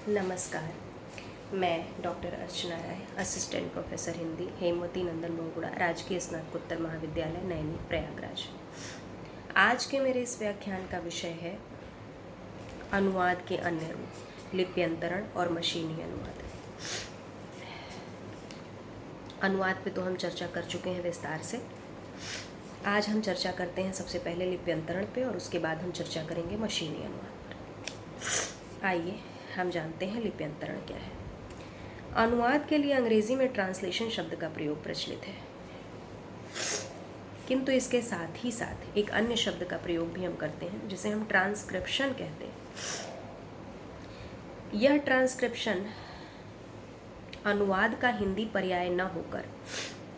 नमस्कार। मैं डॉक्टर अर्चना राय, assistant professor Hindi, Hemvati Nandan Bahuguna, राजकीय स्नातकोत्तर महाविद्यालय नैनी, प्रयागराज। आज के मेरे इस व्याख्यान का विषय है अनुवाद के अन्य रूप, लिप्यंतरण और मशीनी अनुवाद। अनुवाद पे तो हम चर्चा कर चुके हैं विस्तार से। आज हम चर्चा करते हैं सबसे पहले लिप्यंतरण पे और उसके बाद हम चर्चा करेंगे मशीनी अनुवाद पर। आइए हम जानते हैं लिप्यंतरण क्या है। अनुवाद के लिए अंग्रेजी में ट्रांसलेशन शब्द का प्रयोग प्रचलित है, किंतु इसके साथ ही साथ एक अन्य शब्द का प्रयोग भी हम करते हैं जिसे हम ट्रांसक्रिप्शन कहते हैं। यह ट्रांसक्रिप्शन अनुवाद का हिंदी पर्याय न होकर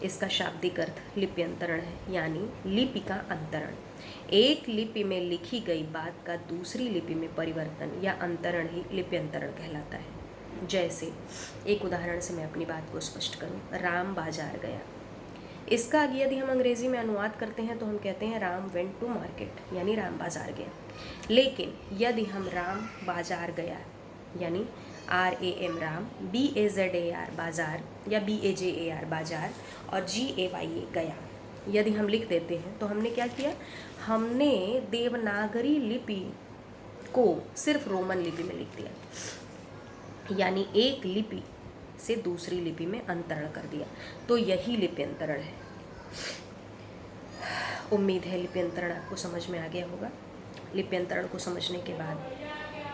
इसका शाब्दिक अर्थ लिप्यंतरण है, यानी लिपि का अंतरण। एक लिपि में लिखी गई बात का दूसरी लिपि में परिवर्तन या अंतरण ही लिप्यंतरण कहलाता है। जैसे एक उदाहरण से मैं अपनी बात को स्पष्ट करूं, राम बाजार गया। इसका यदि हम अंग्रेजी में अनुवाद करते हैं तो हम कहते हैं राम वेंट टू मार्केट, यानी राम बाजार गया। लेकिन यदि हम राम बाजार गया यानी RAM राम, BAZAR बाजार या BAJAR बाजार और GAYA गया यदि हम लिख देते हैं तो हमने क्या किया, हमने देवनागरी लिपि को सिर्फ रोमन लिपि में लिख दिया, यानी एक लिपि से दूसरी लिपि में अंतरण कर दिया। तो यही लिप्यंतरण है। उम्मीद है लिप्यंतरण आपको समझ में आ गया होगा। लिप्यंतरण को समझने के बाद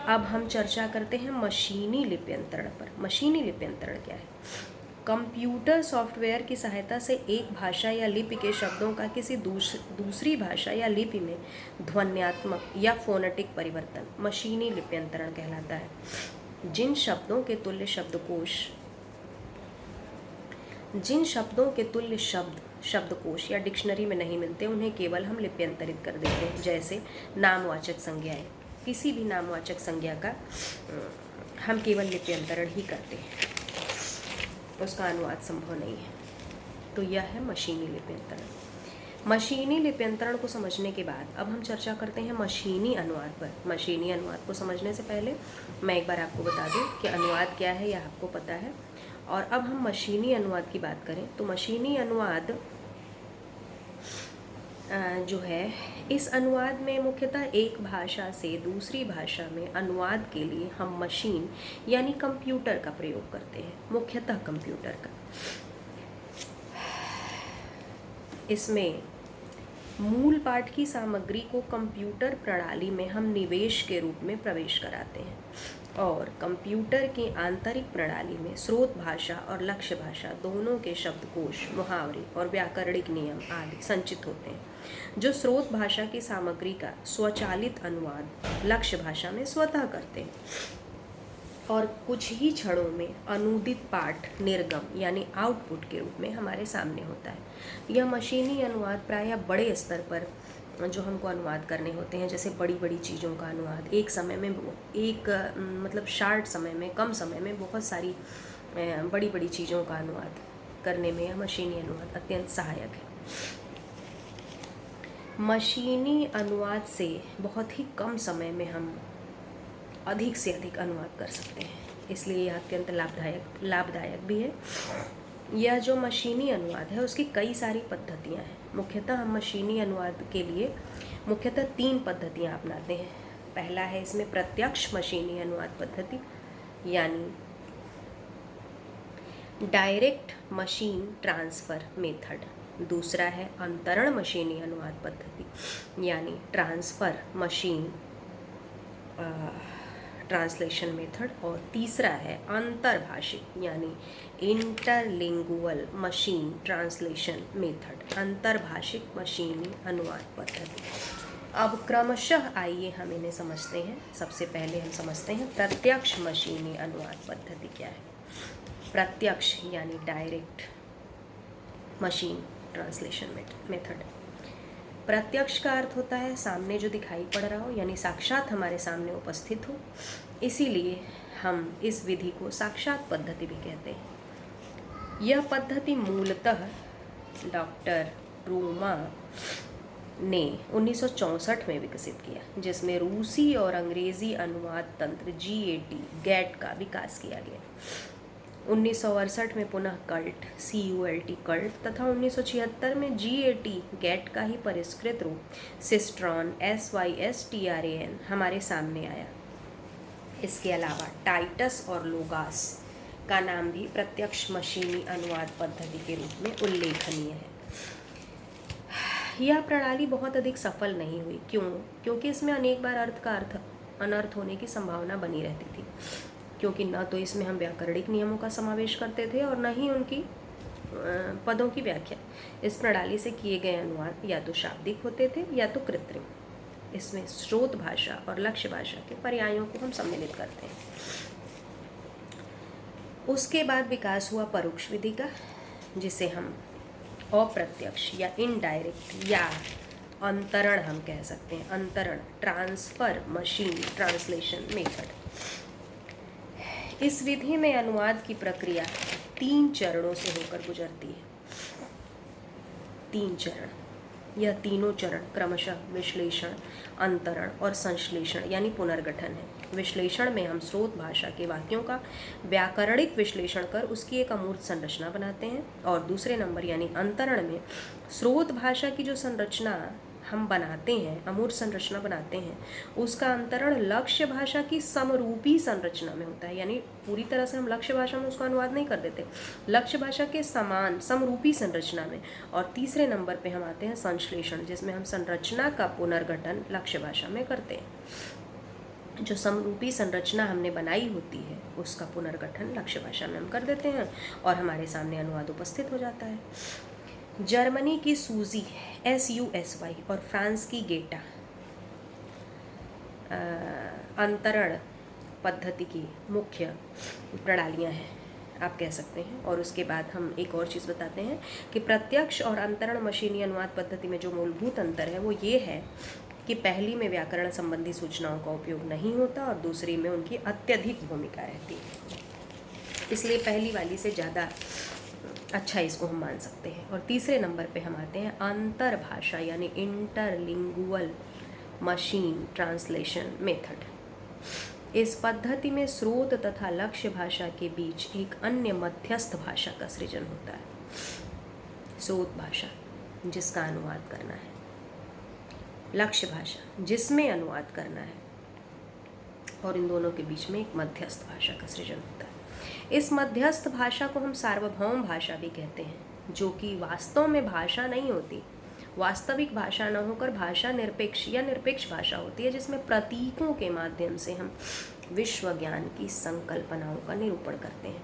अब हम चर्चा करते हैं मशीनी लिप्यंतरण पर। मशीनी लिप्यंतरण क्या है? कंप्यूटर सॉफ्टवेयर की सहायता से एक भाषा या लिपि के शब्दों का किसी दूसरी भाषा या लिपि में ध्वन्यात्मक या फोनेटिक परिवर्तन मशीनी लिप्यंतरण कहलाता है। जिन शब्दों के तुल्य शब्दकोश या डिक्शनरी में नहीं मिलते उन्हें केवल हम लिप्यंतरित कर देते हैं। जैसे नामवाचक संज्ञाएं, किसी भी नामवाचक संज्ञा का हम केवल लिप्यंतरण ही करते हैं, उसका अनुवाद संभव नहीं है। तो यह है मशीनी लिप्यंतरण। मशीनी लिप्यंतरण को समझने के बाद अब हम चर्चा करते हैं मशीनी अनुवाद पर। मशीनी अनुवाद को समझने से पहले मैं एक बार आपको बता दूं कि अनुवाद क्या है, यह आपको पता है। और अब हम मशीनी अनुवाद की बात करें तो मशीनी अनुवाद जो है, इस अनुवाद में मुख्यतः एक भाषा से दूसरी भाषा में अनुवाद के लिए हम मशीन यानी कंप्यूटर का प्रयोग करते हैं, मुख्यतः कंप्यूटर का। इसमें मूल पाठ की सामग्री को कंप्यूटर प्रणाली में हम निवेश के रूप में प्रवेश कराते हैं और कंप्यूटर की आंतरिक प्रणाली में स्रोत भाषा और लक्ष्य भाषा दोनों के शब्दकोश, मुहावरे और व्याकरणिक नियम आदि संचित होते हैं, जो स्रोत भाषा की सामग्री का स्वचालित अनुवाद लक्ष्य भाषा में स्वतः करते हैं और कुछ ही क्षणों में अनूदित पाठ निर्गम यानी आउटपुट के रूप में हमारे सामने होता है। यह मशीनी अनुवाद प्रायः बड़े स्तर पर जो हमको अनुवाद करने होते हैं, जैसे बड़ी बड़ी चीज़ों का अनुवाद, एक समय में मतलब शार्ट समय में, कम समय में बहुत सारी बड़ी बड़ी चीज़ों का अनुवाद करने में यह मशीनी अनुवाद अत्यंत सहायक है। मशीनी अनुवाद से बहुत ही कम समय में हम अधिक से अधिक अनुवाद कर सकते हैं, इसलिए यह अत्यंत लाभदायक भी है। यह जो मशीनी अनुवाद है उसकी कई सारी पद्धतियां हैं। मुख्यतः हम मशीनी अनुवाद के लिए मुख्यतः 3 पद्धतियां अपनाते हैं। पहला है इसमें प्रत्यक्ष मशीनी अनुवाद पद्धति, यानी डायरेक्ट मशीन ट्रांसफ़र मेथड। दूसरा है अंतरण मशीनी अनुवाद पद्धति, यानी ट्रांसफ़र मशीन ट्रांसलेशन मेथड। और तीसरा है अंतर्भाषिक यानी इंटरलिंगुअल मशीन ट्रांसलेशन मेथड, अंतर्भाषिक मशीनी अनुवाद पद्धति। अब क्रमशः आइए हम इन्हें समझते हैं। सबसे पहले हम समझते हैं प्रत्यक्ष मशीनी अनुवाद पद्धति क्या है। प्रत्यक्ष यानी डायरेक्ट मशीन ट्रांसलेशन मेथड। प्रत्यक्ष का अर्थ होता है सामने जो दिखाई पड़ रहा हो, यानी साक्षात हमारे सामने उपस्थित हो, इसीलिए हम इस विधि को साक्षात पद्धति भी कहते हैं। यह पद्धति मूलतः डॉक्टर रूमा ने 1964 में विकसित किया, जिसमें रूसी और अंग्रेजी अनुवाद तंत्र गैट का विकास किया गया। 1968 में पुनः CULT कल्ट तथा 1976 में गैट का ही परिष्कृत रूप सिस्ट्रॉन SYSTRAN हमारे सामने आया। इसके अलावा टाइटस और लोगास का नाम भी प्रत्यक्ष मशीनी अनुवाद पद्धति के रूप में उल्लेखनीय है। यह प्रणाली बहुत अधिक सफल नहीं हुई। क्योंकि इसमें अनेक बार अनर्थ होने की संभावना बनी रहती थी, क्योंकि न तो इसमें हम व्याकरणिक नियमों का समावेश करते थे और न ही उनकी पदों की व्याख्या। इस प्रणाली से किए गए अनुवाद या तो शाब्दिक होते थे या तो कृत्रिम। इसमें स्रोत भाषा और लक्ष्य भाषा के पर्यायों को हम सम्मिलित करते हैं। उसके बाद विकास हुआ परोक्ष विधि का, जिसे हम अप्रत्यक्ष या इनडायरेक्ट या अंतरण हम कह सकते हैं। अंतरण, ट्रांसफर मशीन ट्रांसलेशन मेथड। इस विधि में अनुवाद की प्रक्रिया 3 चरणों से होकर गुजरती है। 3 चरण। यह तीनों चरण क्रमशः विश्लेषण, अंतरण और संश्लेषण यानी पुनर्गठन है। विश्लेषण में हम स्रोत भाषा के वाक्यों का व्याकरणिक विश्लेषण कर उसकी एक अमूर्त संरचना बनाते हैं, और दूसरे नंबर यानी अंतरण में स्रोत भाषा की जो संरचना हम बनाते हैं, अमूर्त संरचना बनाते हैं, उसका अंतरण लक्ष्य भाषा की समरूपी संरचना में होता है। यानी पूरी तरह से हम लक्ष्य भाषा में उसका अनुवाद नहीं कर देते, लक्ष्य भाषा के समान समरूपी संरचना में। और तीसरे नंबर पे हम आते हैं संश्लेषण, जिसमें हम संरचना का पुनर्गठन लक्ष्य भाषा में करते हैं। जो समरूपी संरचना हमने बनाई होती है उसका पुनर्गठन लक्ष्य भाषा में हम कर देते हैं और हमारे सामने अनुवाद उपस्थित हो जाता है। जर्मनी की सूजी SUSY और फ्रांस की गेटा अंतरण पद्धति की मुख्य प्रणालियां हैं, आप कह सकते हैं। और उसके बाद हम एक और चीज़ बताते हैं कि प्रत्यक्ष और अंतरण मशीनी अनुवाद पद्धति में जो मूलभूत अंतर है वो ये है कि पहली में व्याकरण संबंधी सूचनाओं का उपयोग नहीं होता और दूसरी में उनकी अत्यधिक भूमिका रहती है। इसलिए पहली वाली से ज़्यादा अच्छा इसको हम मान सकते हैं। और तीसरे नंबर पे हम आते हैं अंतर्भाषा यानी इंटरलिंगुअल मशीन ट्रांसलेशन मेथड। इस पद्धति में स्रोत तथा लक्ष्य भाषा के बीच एक अन्य मध्यस्थ भाषा का सृजन होता है। स्रोत भाषा जिसका अनुवाद करना है, लक्ष्य भाषा जिसमें अनुवाद करना है, और इन दोनों के बीच में एक मध्यस्थ भाषा का सृजन होता है। इस मध्यस्थ भाषा को हम सार्वभौम भाषा भी कहते हैं, जो कि वास्तव में भाषा नहीं होती। वास्तविक भाषा न होकर भाषा निरपेक्ष या निरपेक्ष भाषा होती है, जिसमें प्रतीकों के माध्यम से हम विश्व ज्ञान की संकल्पनाओं का निरूपण करते हैं।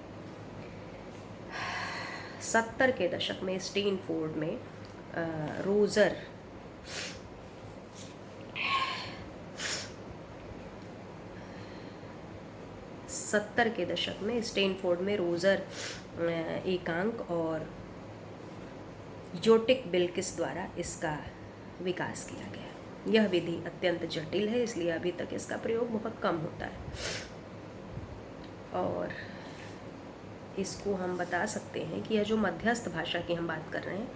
70 के दशक में स्टैनफोर्ड में रोजर स्टैनफोर्ड में रोजर एकांक और जोटिक बिल्किस द्वारा इसका विकास किया गया। यह विधि अत्यंत जटिल है, इसलिए अभी तक इसका प्रयोग बहुत कम होता है। और इसको हम बता सकते हैं कि यह जो मध्यस्थ भाषा की हम बात कर रहे हैं,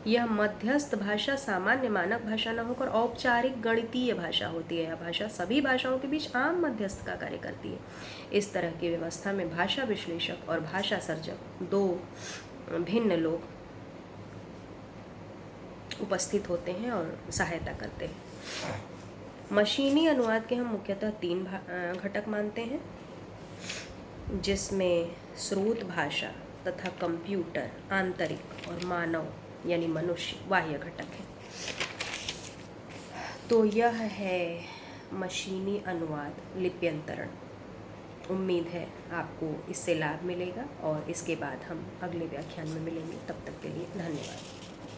यह मध्यस्थ भाषा सामान्य मानक भाषा न होकर औपचारिक गणितीय भाषा होती है। यह भाषा सभी भाषाओं के बीच आम मध्यस्थ का कार्य करती है। इस तरह की व्यवस्था में भाषा विश्लेषक और भाषा सर्जक 2 भिन्न लोग उपस्थित होते हैं और सहायता करते हैं। मशीनी अनुवाद के हम मुख्यतः 3 घटक मानते हैं, जिसमें स्रोत भाषा तथा कंप्यूटर आंतरिक और मानव यानी मनुष्य बाह्य घटक है। तो यह है मशीनी अनुवाद लिप्यंतरण। उम्मीद है आपको इससे लाभ मिलेगा और इसके बाद हम अगले व्याख्यान में मिलेंगे। तब तक के लिए धन्यवाद।